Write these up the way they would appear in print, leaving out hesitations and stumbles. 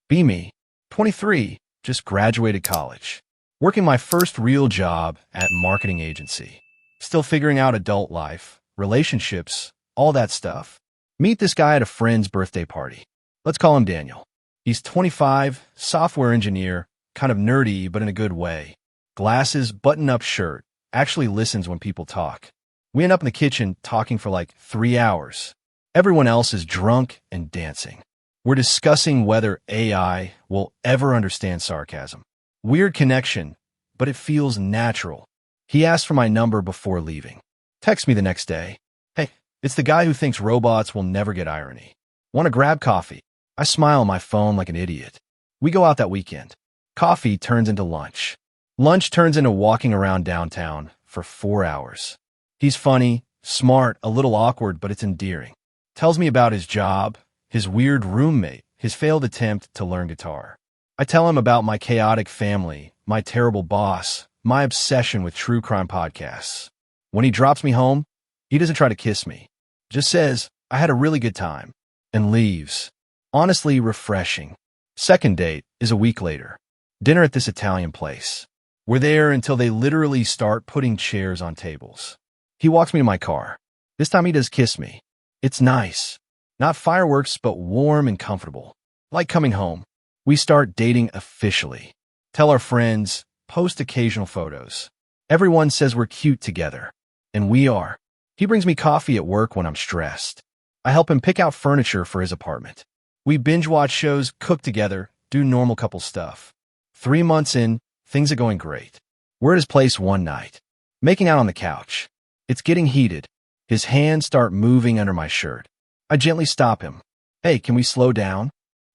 Be me, 23, just graduated college. Working my first real job at marketing agency. Still figuring out adult life, relationships, all that stuff. Meet this guy at a friend's birthday party. Let's call him Daniel. He's 25, software engineer, kind of nerdy, but in a good way. Glasses, button-up shirt, actually listens when people talk. We end up in the kitchen talking for like 3 hours. Everyone else is drunk and dancing. We're discussing whether AI will ever understand sarcasm. Weird connection, but it feels natural. He asked for my number before leaving. Text me the next day. Hey, it's the guy who thinks robots will never get irony. Want to grab coffee? I smile on my phone like an idiot. We go out that weekend. Coffee turns into lunch. Lunch turns into walking around downtown for 4 hours. He's funny, smart, a little awkward, but it's endearing. Tells me about his job, his weird roommate, his failed attempt to learn guitar. I tell him about my chaotic family, my terrible boss, my obsession with true crime podcasts. When he drops me home, he doesn't try to kiss me. Just says, I had a really good time, and leaves. Honestly refreshing. Second date is a week later. Dinner at this Italian place. We're there until they literally start putting chairs on tables. He walks me to my car. This time he does kiss me. It's nice. Not fireworks, but warm and comfortable. Like coming home. We start dating officially. Tell our friends, post occasional photos. Everyone says we're cute together. And we are. He brings me coffee at work when I'm stressed. I help him pick out furniture for his apartment. We binge watch shows, cook together, do normal couple stuff. 3 months in, things are going great. We're at his place one night. Making out on the couch. It's getting heated. His hands start moving under my shirt. I gently stop him. Hey, can we slow down?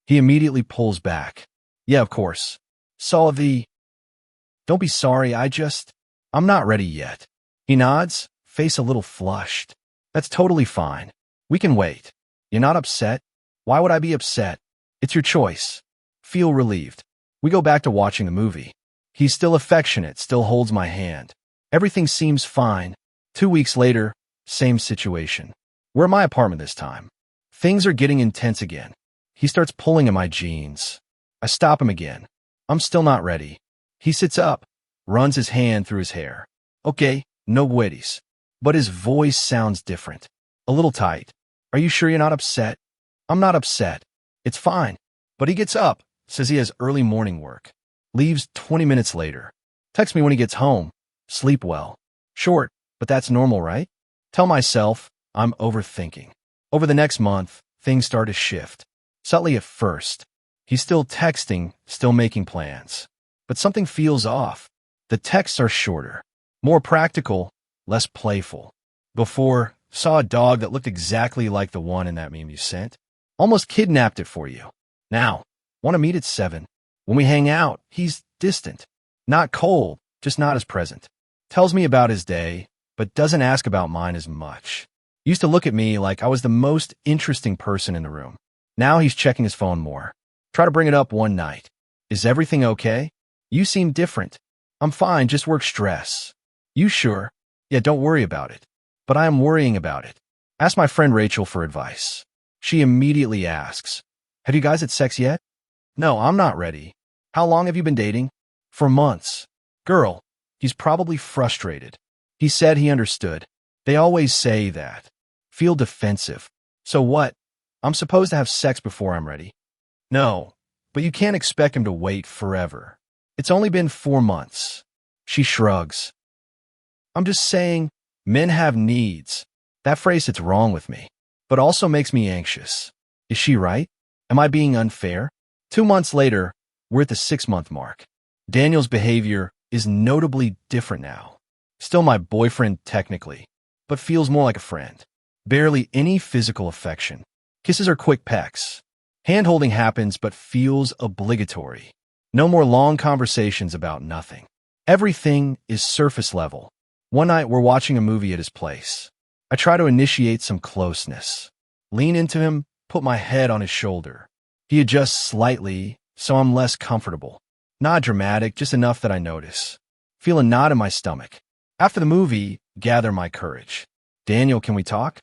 He immediately pulls back. Yeah, of course. Don't be sorry, I'm not ready yet. He nods, face a little flushed. That's totally fine. We can wait. You're not upset? Why would I be upset? It's your choice. Feel relieved. We go back to watching the movie. He's still affectionate, still holds my hand. Everything seems fine. 2 weeks later, same situation. We're at my apartment this time. Things are getting intense again. He starts pulling at my jeans. I stop him again. I'm still not ready. He sits up, runs his hand through his hair. Okay, no worries. But his voice sounds different. A little tight. Are you sure you're not upset? I'm not upset. It's fine. But he gets up, says he has early morning work. Leaves 20 minutes later. Texts me when he gets home. Sleep well. Short, but that's normal, right? Tell myself I'm overthinking. Over the next month, things start to shift. Subtly at first. He's still texting, still making plans. But something feels off. The texts are shorter. More practical, less playful. Before, saw a dog that looked exactly like the one in that meme you sent. Almost kidnapped it for you. Now, want to meet at 7. When we hang out, he's distant. Not cold, just not as present. Tells me about his day, but doesn't ask about mine as much. Used to look at me like I was the most interesting person in the room. Now he's checking his phone more. Try to bring it up one night. Is everything okay? You seem different. I'm fine, just work stress. You sure? Yeah, don't worry about it. But I am worrying about it. Ask my friend Rachel for advice. She immediately asks, have you guys had sex yet? No, I'm not ready. How long have you been dating? For months. Girl, he's probably frustrated. He said he understood. They always say that. Feel defensive. So what? I'm supposed to have sex before I'm ready. No, but you can't expect him to wait forever. It's only been 4 months. She shrugs. I'm just saying, men have needs. That phrase hits wrong with me, but also makes me anxious. Is she right? Am I being unfair? 2 months later, we're at the 6-month mark. Daniel's behavior is notably different now. Still my boyfriend technically, but feels more like a friend. Barely any physical affection. Kisses are quick pecks. Hand-holding happens but feels obligatory. No more long conversations about nothing. Everything is surface level. One night we're watching a movie at his place. I try to initiate some closeness. Lean into him, put my head on his shoulder. He adjusts slightly, so I'm less comfortable. Not dramatic, just enough that I notice. Feel a knot in my stomach. After the movie, gather my courage. Daniel, can we talk?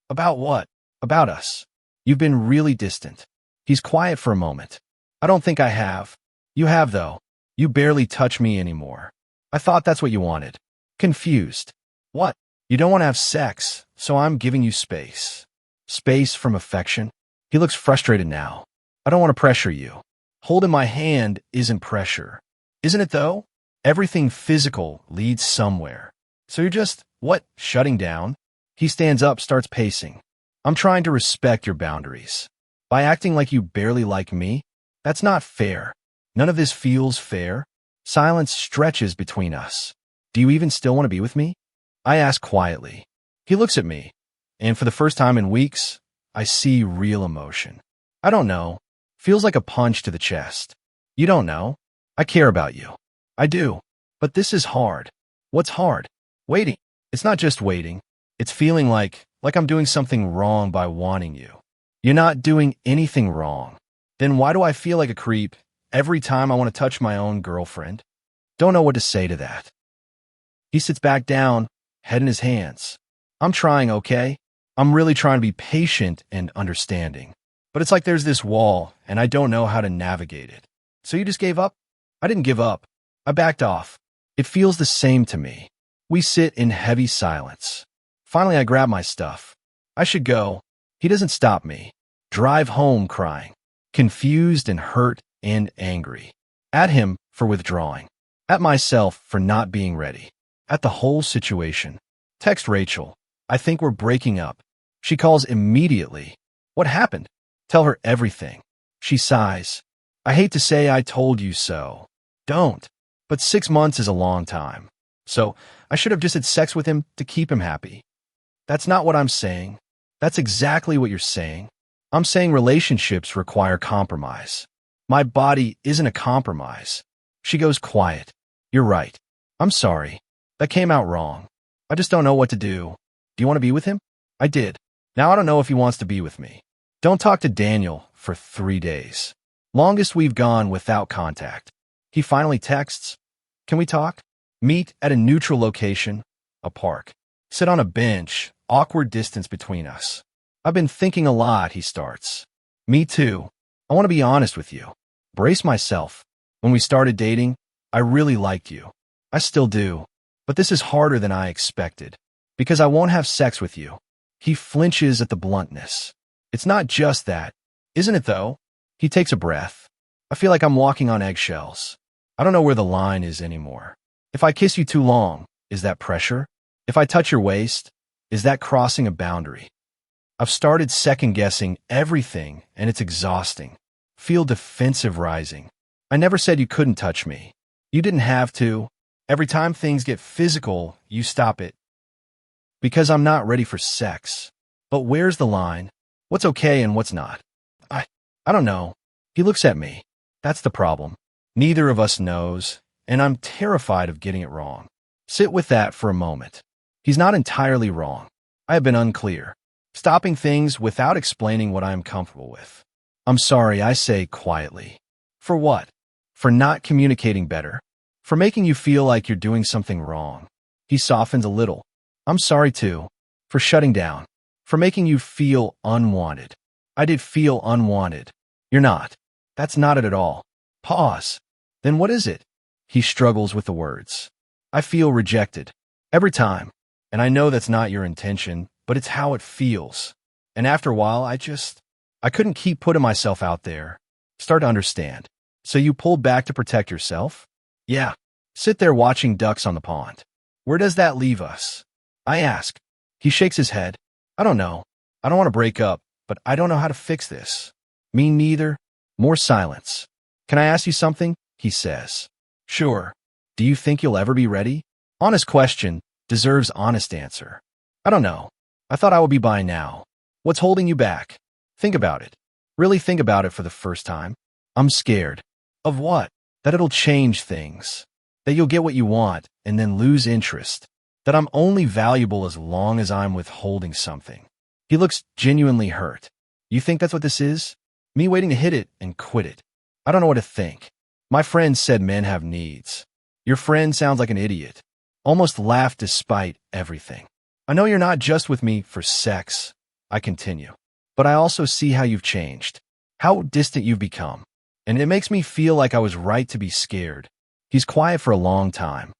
About what? About us. You've been really distant. He's quiet for a moment. I don't think I have. You have, though. You barely touch me anymore. I thought that's what you wanted. Confused. What? You don't want to have sex, so I'm giving you space. Space from affection? He looks frustrated now. I don't want to pressure you. Holding my hand isn't pressure. Isn't it, though? Everything physical leads somewhere. So you're just, what, shutting down? He stands up, starts pacing. I'm trying to respect your boundaries. By acting like you barely like me? That's not fair. None of this feels fair. Silence stretches between us. Do you even still want to be with me? I ask quietly. He looks at me, and for the first time in weeks, I see real emotion. I don't know. Feels like a punch to the chest. You don't know. I care about you. I do. But this is hard. What's hard? Waiting. It's not just waiting. It's feeling like I'm doing something wrong by wanting you. You're not doing anything wrong. Then why do I feel like a creep every time I want to touch my own girlfriend? Don't know what to say to that. He sits back down, head in his hands. I'm trying, okay? I'm really trying to be patient and understanding. But it's like there's this wall, and I don't know how to navigate it. So you just gave up? I didn't give up. I backed off. It feels the same to me. We sit in heavy silence. Finally, I grab my stuff. I should go. He doesn't stop me. Drive home crying. Confused and hurt and angry. At him for withdrawing. At myself for not being ready. At the whole situation. Text Rachel. I think we're breaking up. She calls immediately. What happened? Tell her everything. She sighs. I hate to say I told you so. Don't. But 6 months is a long time. So I should have just had sex with him to keep him happy. That's not what I'm saying. That's exactly what you're saying. I'm saying relationships require compromise. My body isn't a compromise. She goes quiet. You're right. I'm sorry. That came out wrong. I just don't know what to do. Do you want to be with him? I did. Now I don't know if he wants to be with me. Don't talk to Daniel for 3 days. Longest we've gone without contact. He finally texts. Can we talk? Meet at a neutral location, a park. Sit on a bench, awkward distance between us. I've been thinking a lot, he starts. Me too. I want to be honest with you. Brace myself. When we started dating, I really liked you. I still do. But this is harder than I expected. Because I won't have sex with you. He flinches at the bluntness. It's not just that. Isn't it, though? He takes a breath. I feel like I'm walking on eggshells. I don't know where the line is anymore. If I kiss you too long, is that pressure? If I touch your waist, is that crossing a boundary? I've started second-guessing everything, and it's exhausting. Feel defensive rising. I never said you couldn't touch me. You didn't have to. Every time things get physical, you stop it. Because I'm not ready for sex. But where's the line? What's okay and what's not? I don't know. He looks at me. That's the problem. Neither of us knows, and I'm terrified of getting it wrong. Sit with that for a moment. He's not entirely wrong. I have been unclear, stopping things without explaining what I am comfortable with. I'm sorry, I say quietly. For what? For not communicating better? For making you feel like you're doing something wrong? He softens a little. I'm sorry too. For shutting down. For making you feel unwanted. I did feel unwanted. You're not. That's not it at all. Pause. Then what is it? He struggles with the words. I feel rejected. Every time. And I know that's not your intention, but it's how it feels. And after a while, I couldn't keep putting myself out there. Start to understand. So you pulled back to protect yourself? Yeah. Sit there watching ducks on the pond. Where does that leave us? I ask. He shakes his head. I don't know. I don't want to break up, but I don't know how to fix this. Me neither. More silence. Can I ask you something? He says. Sure. Do you think you'll ever be ready? Honest question deserves honest answer. I don't know. I thought I would be by now. What's holding you back? Think about it. Really think about it for the first time. I'm scared. Of what? That it'll change things. That you'll get what you want and then lose interest. That I'm only valuable as long as I'm withholding something. He looks genuinely hurt. You think that's what this is? Me waiting to hit it and quit it. I don't know what to think. My friend said men have needs. Your friend sounds like an idiot. Almost laughed despite everything. I know you're not just with me for sex. I continue. But I also see how you've changed. How distant you've become. and it makes me feel like I was right to be scared. He's quiet for a long time.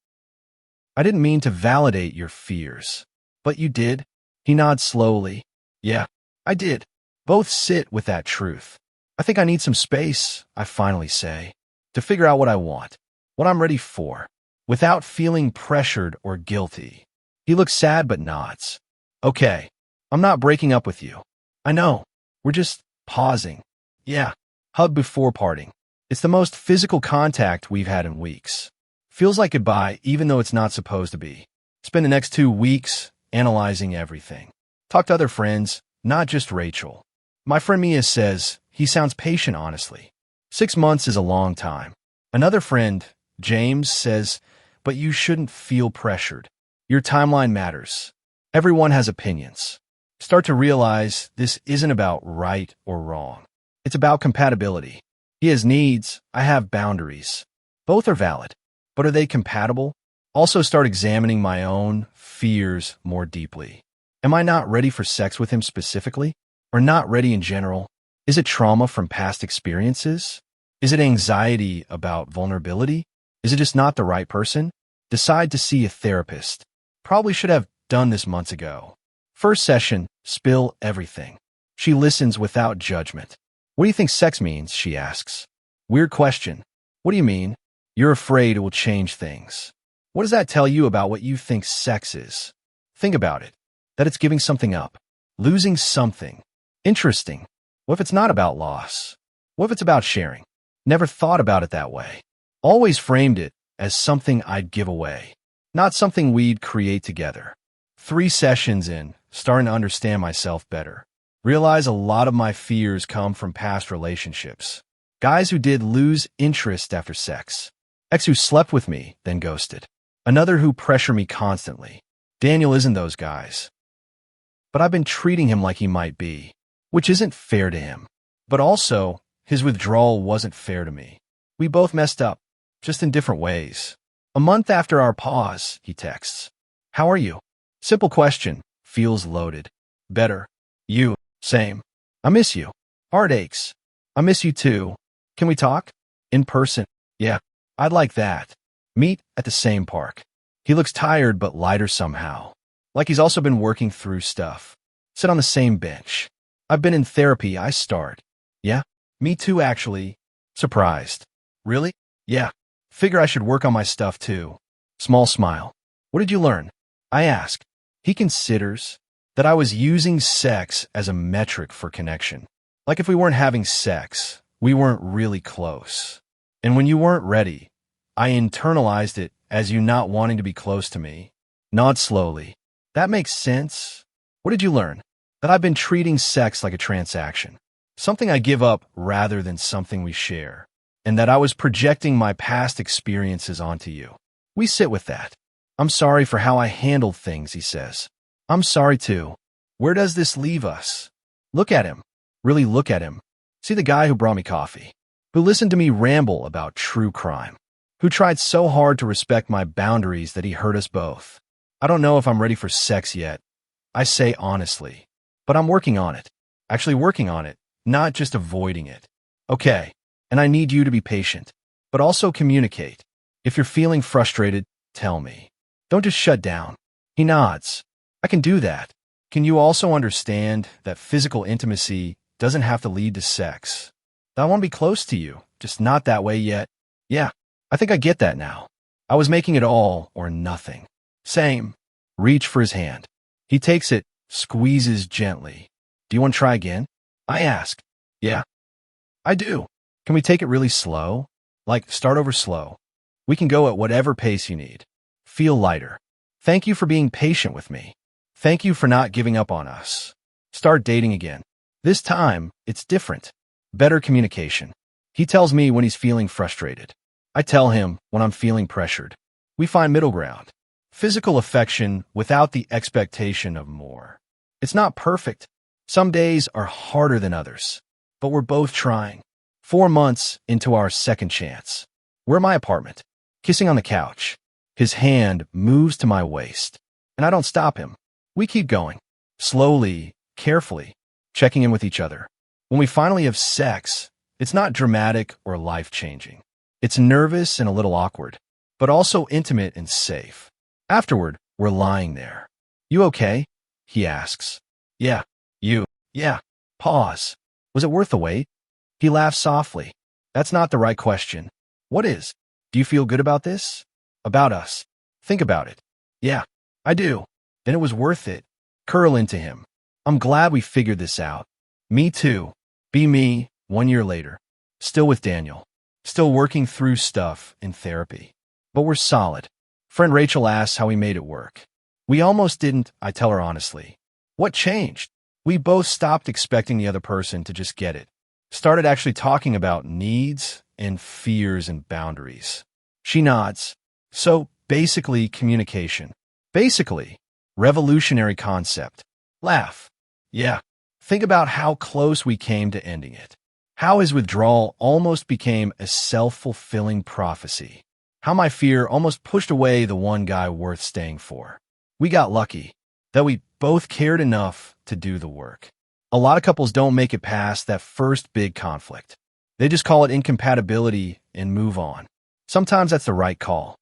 I didn't mean to validate your fears. But you did? He nods slowly. Yeah, I did. Both sit with that truth. I think I need some space, I finally say, to figure out what I want, what I'm ready for, without feeling pressured or guilty. He looks sad but nods. Okay, I'm not breaking up with you. I know. We're just pausing. Yeah, hug before parting. It's the most physical contact we've had in weeks. Feels like goodbye even though it's not supposed to be. Spend the next 2 weeks analyzing everything. Talk to other friends, not just Rachel. My friend Mia says he sounds patient, honestly. 6 months is a long time. Another friend, James, says, but you shouldn't feel pressured. Your timeline matters. Everyone has opinions. Start to realize this isn't about right or wrong. It's about compatibility. He has needs, I have boundaries. Both are valid. But are they compatible? Also start examining my own fears more deeply. Am I not ready for sex with him specifically? Or not ready in general? Is it trauma from past experiences? Is it anxiety about vulnerability? Is it just not the right person? Decide to see a therapist. Probably should have done this months ago. First session, spill everything. She listens without judgment. What do you think sex means? She asks. Weird question. What do you mean? You're afraid it will change things. What does that tell you about what you think sex is? Think about it. That it's giving something up. Losing something. Interesting. What if it's not about loss? What if it's about sharing? Never thought about it that way. Always framed it as something I'd give away. Not something we'd create together. 3 sessions in, starting to understand myself better. Realize a lot of my fears come from past relationships. Guys who did lose interest after sex. Ex who slept with me, then ghosted. Another who pressure me constantly. Daniel isn't those guys. But I've been treating him like he might be, which isn't fair to him. But also, his withdrawal wasn't fair to me. We both messed up, just in different ways. A month after our pause, he texts. How are you? Simple question, feels loaded. Better. You, same. I miss you. Heart aches. I miss you too. Can we talk? In person? Yeah, I'd like that. Meet at the same park. He looks tired but lighter somehow. Like he's also been working through stuff. Sit on the same bench. I've been in therapy, I start. Yeah? Me too, actually. Surprised. Really? Yeah. Figure I should work on my stuff too. Small smile. What did you learn? I ask. He considers that I was using sex as a metric for connection. Like if we weren't having sex, we weren't really close. And when you weren't ready, I internalized it as you not wanting to be close to me. Nod slowly. That makes sense. What did you learn? That I've been treating sex like a transaction. Something I give up rather than something we share. And that I was projecting my past experiences onto you. We sit with that. I'm sorry for how I handled things, he says. I'm sorry too. Where does this leave us? Look at him. Really look at him. See the guy who brought me coffee. Who listened to me ramble about true crime. Who tried so hard to respect my boundaries that he hurt us both. I don't know if I'm ready for sex yet. I say honestly. But I'm working on it. Actually working on it, not just avoiding it. Okay, and I need you to be patient. But also communicate. If you're feeling frustrated, tell me. Don't just shut down. He nods. I can do that. Can you also understand that physical intimacy doesn't have to lead to sex? I want to be close to you, just not that way yet. Yeah, I think I get that now. I was making it all or nothing. Same. Reach for his hand. He takes it, squeezes gently. Do you want to try again? I ask. Yeah. I do. Can we take it really slow? Like, start over slow. We can go at whatever pace you need. Feel lighter. Thank you for being patient with me. Thank you for not giving up on us. Start dating again. This time, it's different. Better communication. He tells me when he's feeling frustrated. I tell him when I'm feeling pressured. We find middle ground. Physical affection without the expectation of more. It's not perfect. Some days are harder than others. But we're both trying. 4 months into our second chance. We're in my apartment, kissing on the couch. His hand moves to my waist, and I don't stop him. We keep going, slowly, carefully, checking in with each other. When we finally have sex, It's not dramatic or life-changing. It's nervous and a little awkward, but also intimate and safe. Afterward, we're lying there. You okay? He asks. Yeah. You? Yeah. Pause. Was it worth the wait? He laughs softly. That's not the right question. What is? Do you feel good about this? About us? Think about it. Yeah, I do. Then it was worth it. Curl into him. I'm glad we figured this out. Me too. Be me, 1 year later. Still with Daniel. Still working through stuff in therapy. But we're solid. Friend Rachel asks how we made it work. We almost didn't, I tell her honestly. What changed? We both stopped expecting the other person to just get it. Started actually talking about needs and fears and boundaries. She nods. So, basically, communication. Basically, revolutionary concept. Laugh. Yeah. Think about how close we came to ending it. How his withdrawal almost became a self-fulfilling prophecy. How my fear almost pushed away the one guy worth staying for. We got lucky that we both cared enough to do the work. A lot of couples don't make it past that first big conflict. They just call it incompatibility and move on. Sometimes that's the right call.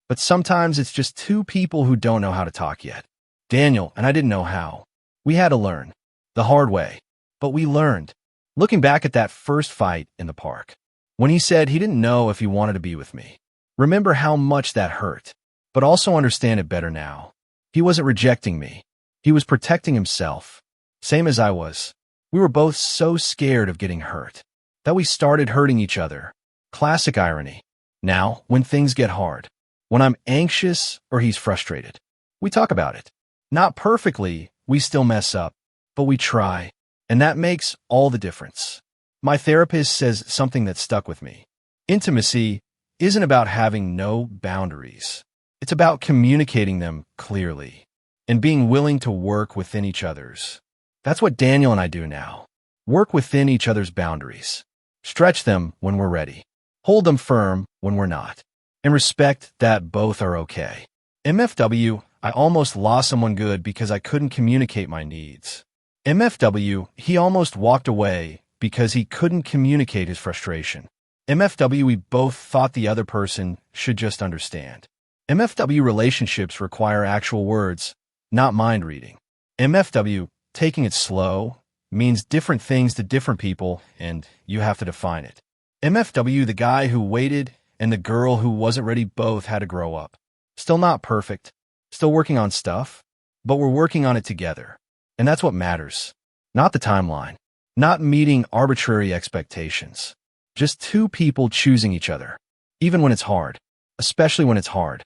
But sometimes it's just two people who don't know how to talk yet. Daniel and I didn't know how. We had to learn. The hard way. But we learned. Looking back at that first fight in the park, when he said he didn't know if he wanted to be with me. Remember how much that hurt, but also understand it better now. He wasn't rejecting me. He was protecting himself. Same as I was. We were both so scared of getting hurt that we started hurting each other. Classic irony. Now, when things get hard, when I'm anxious or he's frustrated, we talk about it. Not perfectly, we still mess up, but we try, and that makes all the difference. My therapist says something that stuck with me. Intimacy isn't about having no boundaries. It's about communicating them clearly and being willing to work within each other's. That's what Daniel and I do now. Work within each other's boundaries. Stretch them when we're ready. Hold them firm when we're not. And respect that both are okay. MFW, I almost lost someone good because I couldn't communicate my needs. MFW, he almost walked away because he couldn't communicate his frustration. MFW, we both thought the other person should just understand. MFW relationships require actual words, not mind reading. MFW, taking it slow, means different things to different people, and you have to define it. MFW, the guy who waited and the girl who wasn't ready both had to grow up. Still not perfect, still working on stuff, but we're working on it together. And that's what matters. Not the timeline, not meeting arbitrary expectations. Just two people choosing each other, even when it's hard, especially when it's hard.